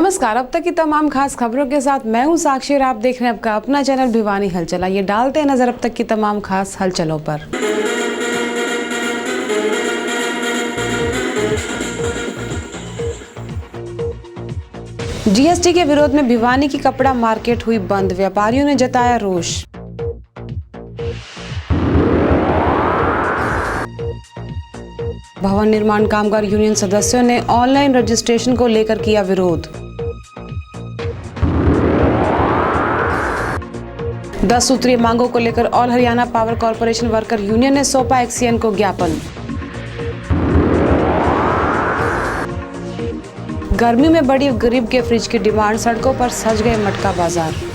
नमस्कार। अब तक की तमाम खास खबरों के साथ मैं हूं साक्षी और आप देख रहे हैं आपका अपना चैनल भिवानी हलचल। ये डालते हैं नजर अब तक की तमाम खास हलचलों पर। जीएसटी के विरोध में भिवानी की कपड़ा मार्केट हुई बंद, व्यापारियों ने जताया रोष। भवन निर्माण कामगार यूनियन सदस्यों ने ऑनलाइन रजिस्ट्रेशन को लेकर किया विरोध। 10 सूत्रीय मांगों को लेकर all Haryana power corporation worker union ने सौंपा एक्सीएन को ज्ञापन। गर्मी में बढ़ी गरीब के फ्रिज की डिमांड, सड़कों पर सज गए मटका बाजार।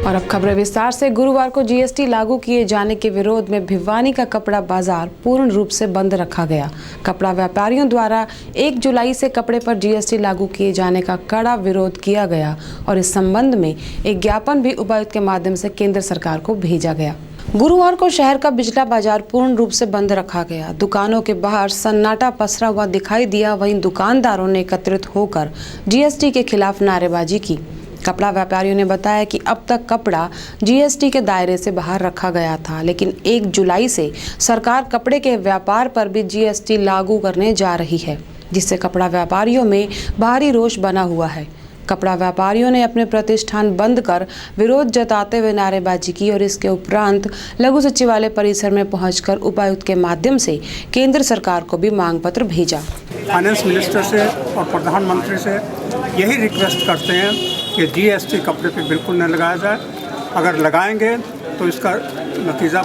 और अब खबरें विस्तार से। गुरुवार को जीएसटी लागू किए जाने के विरोध में भिवानी का कपड़ा बाजार पूर्ण रूप से बंद रखा गया। कपड़ा व्यापारियों द्वारा 1 जुलाई से कपड़े पर जीएसटी लागू किए जाने का कड़ा विरोध किया गया और इस संबंध में एक ज्ञापन भी उपायुक्त के माध्यम से केंद्र सरकार को भेजा गया। गुरुवार को शहर का बिचला बाजार पूर्ण रूप से बंद रखा गया। दुकानों के बाहर सन्नाटा पसरा हुआ दिखाई दिया। वहीं दुकानदारों ने एकत्रित होकर जीएसटी के खिलाफ नारेबाजी की। कपड़ा व्यापारियों ने बताया कि अब तक कपड़ा जीएसटी के दायरे से बाहर रखा गया था, लेकिन 1 जुलाई से सरकार कपड़े के व्यापार पर भी जीएसटी लागू करने जा रही है, जिससे कपड़ा व्यापारियों में भारी रोष बना हुआ है। कपड़ा व्यापारियों ने अपने प्रतिष्ठान बंद कर विरोध जताते हुए नारेबाजी की और इसके उपरांत लघु सचिवालय परिसर में पहुंचकर उपायुक्त के माध्यम से केंद्र सरकार को भी मांग पत्र भेजा। फाइनेंस मिनिस्टर से और प्रधानमंत्री से यही रिक्वेस्ट करते हैं कि जीएसटी कपड़े पे बिल्कुल न लगाया जाए। अगर लगाएंगे तो इसका नतीजा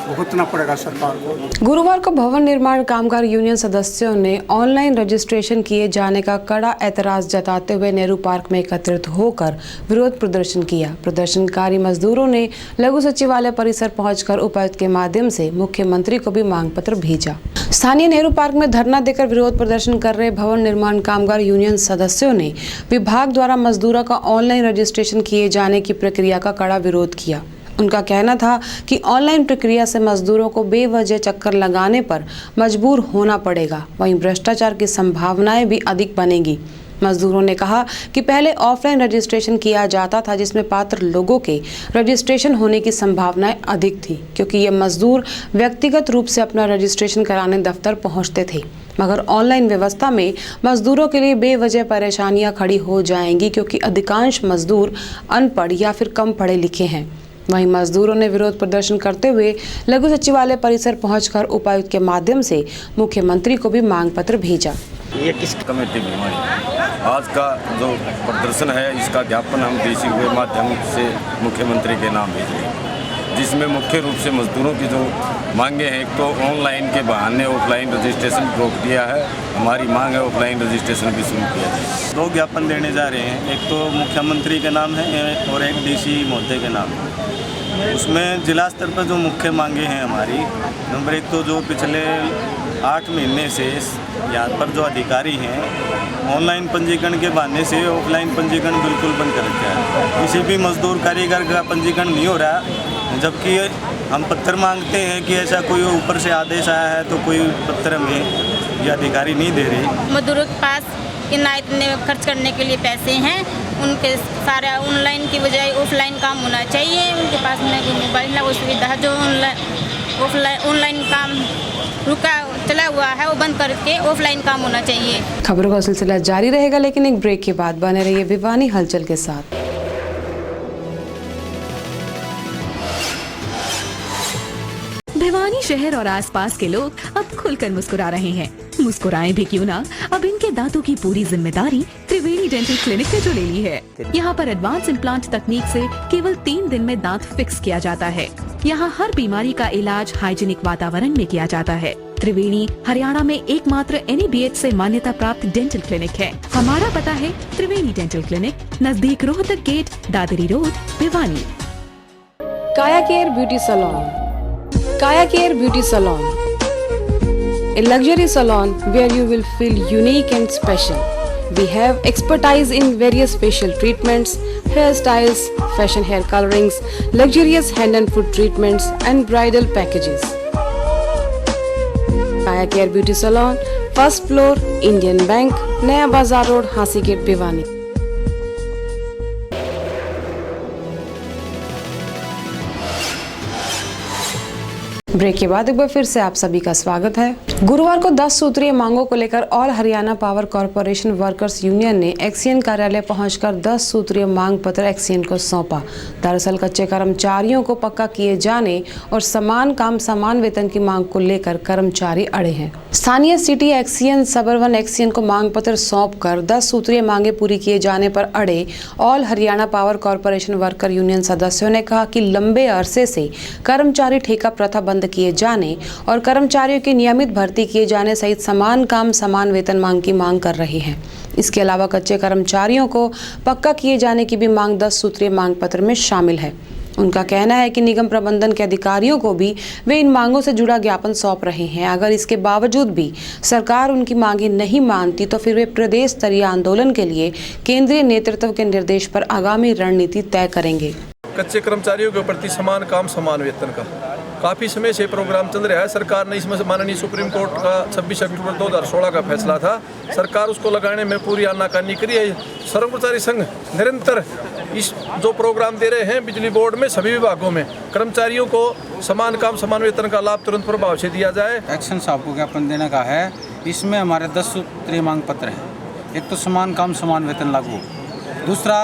भुगतना पड़ेगा सरकार को। गुरुवार को भवन निर्माण कामगार यूनियन सदस्यों ने ऑनलाइन रजिस्ट्रेशन किए जाने का कड़ा ऐतराज जताते हुए नेहरू पार्क में एकत्रित होकर विरोध प्रदर्शन किया। प्रदर्शनकारी मजदूरों ने लघु सचिवालय परिसर पहुंचकर उपायुक्त के माध्यम से मुख्यमंत्री को भी मांग पत्र भेजा। स्थानीय नेहरू पार्क में धरना देकर विरोध प्रदर्शन कर रहे भवन निर्माण कामगार यूनियन सदस्यों ने विभाग द्वारा मजदूरों का ऑनलाइन रजिस्ट्रेशन किए जाने की प्रक्रिया का कड़ा विरोध किया। उनका कहना था कि ऑनलाइन प्रक्रिया से मजदूरों को बेवजह चक्कर लगाने पर मजबूर होना पड़ेगा। वहीं भ्रष्टाचार की संभावनाएं भी अधिक बनेंगी। मजदूरों ने कहा कि पहले ऑफलाइन रजिस्ट्रेशन किया जाता था, जिसमें पात्र लोगों के रजिस्ट्रेशन होने की संभावनाएं अधिक थी, क्योंकि ये मजदूर व्यक्तिगत रूप से अपना रजिस्ट्रेशन कराने दफ्तर पहुंचते थे। मगर ऑनलाइन व्यवस्था में मजदूरों के लिए बेवजह परेशानियां खड़ी हो जाएंगी, क्योंकि अधिकांश मजदूर अनपढ़ या फिर कम पढ़े लिखे हैं। वहीं मजदूरों ने विरोध प्रदर्शन करते हुए लघु सचिवालय परिसर पहुंचकर उपायुक्त के माध्यम से मुख्यमंत्री को भी मांग पत्र भेजा। ये किस कमेटी में आज का जो प्रदर्शन है, इसका ज्ञापन हम डीसी के माध्यम से मुख्यमंत्री के नाम भेज रहे हैं, जिसमें मुख्य रूप से मजदूरों की जो मांगे हैं, एक तो ऑनलाइन के बहाने ऑफलाइन रजिस्ट्रेशन रोक दिया है। हमारी मांग है ऑफलाइन रजिस्ट्रेशन भी शुरू किया जाए। 2 ज्ञापन देने जा रहे हैं, एक तो मुख्यमंत्री के नाम है और एक डीसी महोदय के नाम है। उसमें जिला स्तर पर जो मुख्य मांगे हैं हमारी, नंबर 1 तो जो पिछले 8 महीने से यहाँ पर जो अधिकारी हैं ऑनलाइन पंजीकरण के बहाने से ऑफलाइन पंजीकरण बिल्कुल बंद कर रखा है। किसी भी मजदूर कारीगर का पंजीकरण नहीं हो रहा, जबकि हम पत्र मांगते हैं कि ऐसा कोई ऊपर से आदेश आया है तो कोई पत्र हमें ये अधिकारी नहीं दे रही। मजदूरों के पास इतने खर्च करने के लिए पैसे हैं, उनके सारे ऑनलाइन की बजाय ऑफलाइन काम होना चाहिए। उनके पास में कोई मोबाइल ना कोई सुविधा, जो ऑनलाइन काम चला हुआ है वो बंद करके ऑफलाइन काम होना चाहिए। खबरों का सिलसिला जारी रहेगा, लेकिन एक ब्रेक के बाद बने रहिए भिवानी हलचल के साथ। भिवानी शहर और आसपास के लोग अब खुलकर मुस्कुरा रहे हैं। मुस्कुराएं भी क्यों ना, अब इनके दांतों की पूरी जिम्मेदारी त्रिवेणी डेंटल क्लिनिक ने जो ले ली है। यहाँ पर एडवांस इम्प्लांट तकनीक से केवल 3 दिन में दांत फिक्स किया जाता है। यहाँ हर बीमारी का इलाज हाइजीनिक वातावरण में किया जाता है। त्रिवेणी हरियाणा में एकमात्र NABH से मान्यता प्राप्त डेंटल क्लिनिक है। हमारा पता है त्रिवेणी डेंटल क्लिनिक, नजदीक Rohtak gate, Dadri road, Bhiwani. Kaya care beauty salon. Kaya Care Beauty Salon, a luxury salon where you will feel unique and special. We have expertise in various facial treatments, hairstyles, fashion hair colorings, luxurious hand and foot treatments and bridal packages. Kaya Care Beauty Salon, first floor, Indian bank, Naya Bazar road, Hansi gate, Bhiwani. Break के बाद एक बार फिर से आप सभी का स्वागत है। गुरुवार को 10 सूत्रीय मांगों को लेकर all Haryana power corporation workers union ने एक्सीएन कार्यालय पहुंचकर 10 सूत्रीय मांग पत्र एक्सीएन को सौंपा। दरअसल कच्चे कर्मचारियों को पक्का किए जाने और समान काम समान वेतन की मांग को लेकर कर्मचारी अड़े हैं। स्थानीय सिटी एक्सीएन सबरवन एक्सीएन को मांग पत्र सौंपकर 10 सूत्रीय मांगे पूरी किए जाने पर अड़े all Haryana power corporation worker union सदस्यों ने कहा कि लंबे अरसे से कर्मचारी ठेका प्रथा बंद किए जाने और कर्मचारियों की नियमित भर्ती किए जाने सहित समान काम समान वेतन मांग की मांग कर रहे हैं। इसके अलावा कच्चे कर्मचारियों को पक्का किए जाने की भी मांग 10 सूत्रीय मांग पत्र में शामिल है। उनका कहना है कि निगम प्रबंधन के अधिकारियों को भी वे इन मांगों से जुड़ा ज्ञापन सौंप रहे हैं। अगर इसके बावजूद भी सरकार उनकी मांगें नहीं मानती तो फिर वे प्रदेश स्तरीय आंदोलन के लिए केंद्रीय नेतृत्व के निर्देश पर आगामी रणनीति तय करेंगे। कच्चे कर्मचारियों के प्रति समान काम समान वेतन का काफ़ी समय से प्रोग्राम चल रहा है। सरकार ने इसमें माननीय सुप्रीम कोर्ट का 26 अक्टूबर 2016 का फैसला था, सरकार उसको लगाने में पूरी आनाकानी करी है। श्रम कर्मचारी संघ निरंतर इस जो प्रोग्राम दे रहे हैं बिजली बोर्ड में सभी विभागों में कर्मचारियों को समान काम समान वेतन का लाभ तुरंत प्रभाव से दिया जाए। एक्शन साहब को ज्ञापन देने का है। इसमें हमारे 10 सूत्रीय मांग पत्र है। एक तो समान काम समान वेतन लागू, दूसरा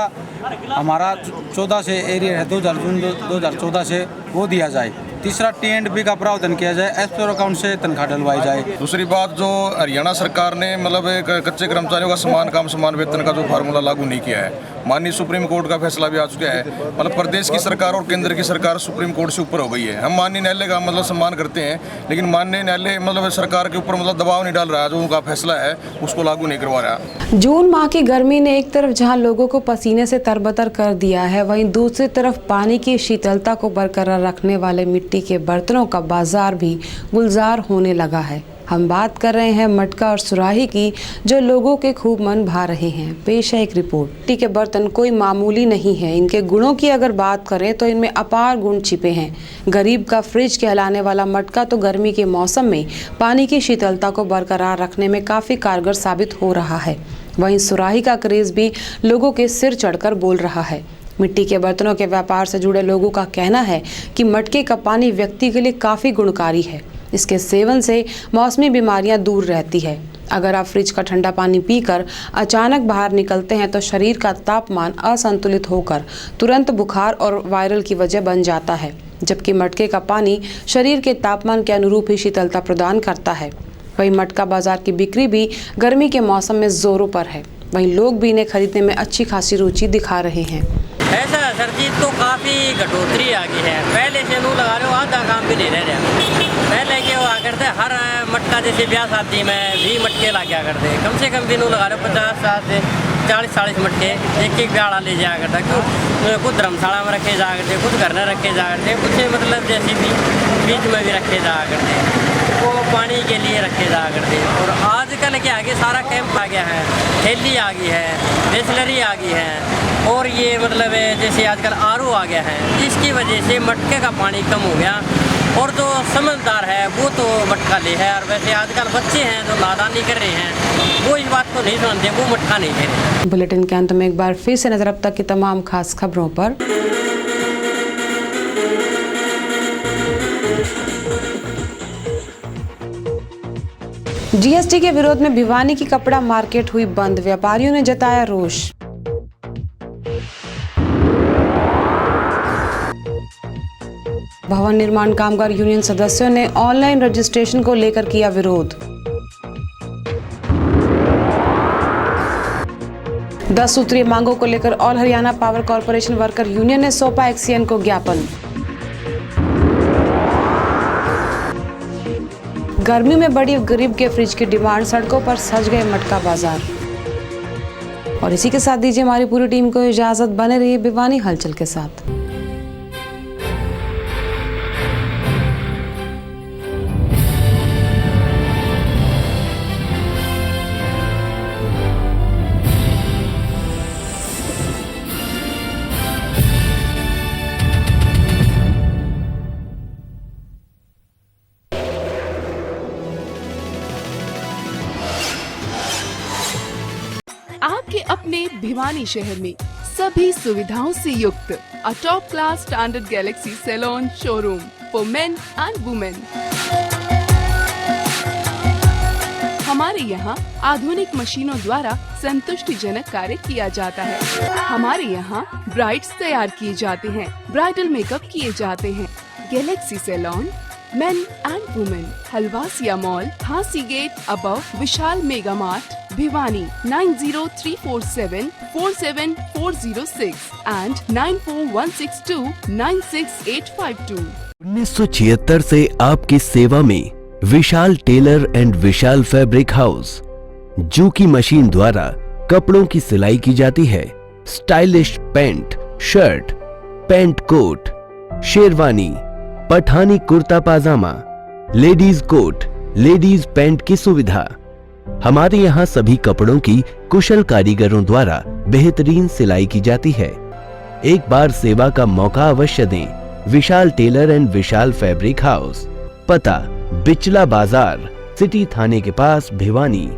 हमारा 14 से एरियर है 2014 से वो दिया जाए, तीसरा T&B का प्रावधान किया जाए, एस्पेयर अकाउंट से तनख्वाह डलवाई जाए। दूसरी बात जो हरियाणा सरकार ने मतलब एक कच्चे कर्मचारियों का समान काम समान वेतन का जो फार्मूला लागू नहीं किया है, माननीय सुप्रीम कोर्ट का फैसला भी आ चुका है। मतलब प्रदेश की सरकार और केंद्र की सरकार सुप्रीम कोर्ट से ऊपर हो गई है। हम माननीय न्यायालय का मतलब सम्मान करते हैं, लेकिन माननीय न्यायालय मतलब सरकार के ऊपर मतलब दबाव नहीं डाल रहा है, जो उनका फैसला है उसको लागू नहीं करवा रहा। जून माह की गर्मी ने एक तरफ जहां लोगों को पसीने से तरबतर कर दिया है, वहीं दूसरी तरफ पानी की शीतलता को बरकरार रखने वाले मिट्टी के बर्तनों का बाजार भी गुलजार होने लगा है। हम बात कर रहे हैं मटका और सुराही की, जो लोगों के खूब मन भा रहे हैं। पेश है एक रिपोर्ट। मिट्टी के बर्तन कोई मामूली नहीं है। इनके गुणों की अगर बात करें तो इनमें अपार गुण छिपे हैं। गरीब का फ्रिज कहलाने वाला मटका तो गर्मी के मौसम में पानी की शीतलता को बरकरार रखने में काफ़ी कारगर साबित हो रहा है। वहीं सुराही का क्रेज़ भी लोगों के सिर चढ़कर बोल रहा है। मिट्टी के बर्तनों के व्यापार से जुड़े लोगों का कहना है कि मटके का पानी व्यक्ति के लिए काफ़ी गुणकारी है। इसके सेवन से मौसमी बीमारियां दूर रहती है। अगर आप फ्रिज का ठंडा पानी पीकर अचानक बाहर निकलते हैं तो शरीर का तापमान असंतुलित होकर तुरंत बुखार और वायरल की वजह बन जाता है, जबकि मटके का पानी शरीर के तापमान के अनुरूप ही शीतलता प्रदान करता है। वहीं मटका बाजार की बिक्री भी गर्मी के मौसम में जोरों पर है। वहीं लोग भी इन्हें खरीदने में अच्छी खासी रुचि दिखा रहे हैं। ऐसा सर जी तो काफ़ी घटोतरी आ गई है। पहले से नू लगा लो आधा काम भी नहीं रह रहा। पहले क्या हुआ करते हर मटका जैसे ब्याह शादी में भी मटके ला गया करते, कम से कम भी नू लगा लो 50 से 40 मटके एक ब्याह ले जाया करता। क्यों कुछ धर्मशाला में रखे जा करते, कुछ घर में रखे जा करते, कुछ मतलब जैसे भी बीच में भी रखे जा करते, वो पानी के लिए रखे जा करते। और आजकल क्या आगे सारा कैंप आ गया है, थैली आ गई है, बिसलरी आ गई है, और ये मतलब जैसे आजकल RO आ गया है। इसकी वजह से मटके का पानी कम हो गया। और जो समझदार है वो तो मटका ले है, और वैसे आजकल बच्चे हैं जो नादानी कर रहे हैं, वो इस बात को नहीं समझते, वो मटका नहीं ले रहे। बुलेटिन के अंत में एक बार फिर से नजर अब तक की तमाम खास खबरों पर। GST के विरोध में भिवानी की कपड़ा मार्केट हुई बंद, व्यापारियों ने जताया रोष। भवन निर्माण कामगार यूनियन सदस्यों ने ऑनलाइन रजिस्ट्रेशन को लेकर किया विरोध। 10 सूत्रीय मांगों को लेकर all Haryana power corporation worker union ने सौंपा एक्सीएन को ज्ञापन। गर्मी में बढ़ी गरीब के फ्रिज की डिमांड, सड़कों पर सज गए मटका बाजार। और इसी के साथ दीजिए हमारी पूरी टीम को इजाजत। बने रहिए भिवानी हलचल के साथ। भिवानी शहर में सभी सुविधाओं से युक्त a top class standard Galaxy salon showroom for men and women. हमारे यहाँ आधुनिक मशीनों द्वारा संतुष्टिजनक कार्य किया जाता है। हमारे यहाँ ब्राइड्स तैयार किए जाते हैं, ब्राइडल मेकअप किए जाते हैं। Galaxy salon men and women, Halwasia mall, Hansi gate above Vishal mega mart, Bhiwani 9034747406 and 9416296852। 1976 से आपकी सेवा में Vishal tailor and Vishal fabric house, जो की मशीन द्वारा कपड़ों की सिलाई की जाती है। Stylish pant, shirt, pant coat, sherwani, Pathani kurta pyjama, ladies coat, ladies pant की सुविधा। हमारे यहाँ सभी कपड़ों की कुशल कारीगरों द्वारा बेहतरीन सिलाई की जाती है। एक बार सेवा का मौका अवश्य दें। Vishal tailor and Vishal fabric house, पता बिचला बाजार, सिटी थाने के पास, भिवानी।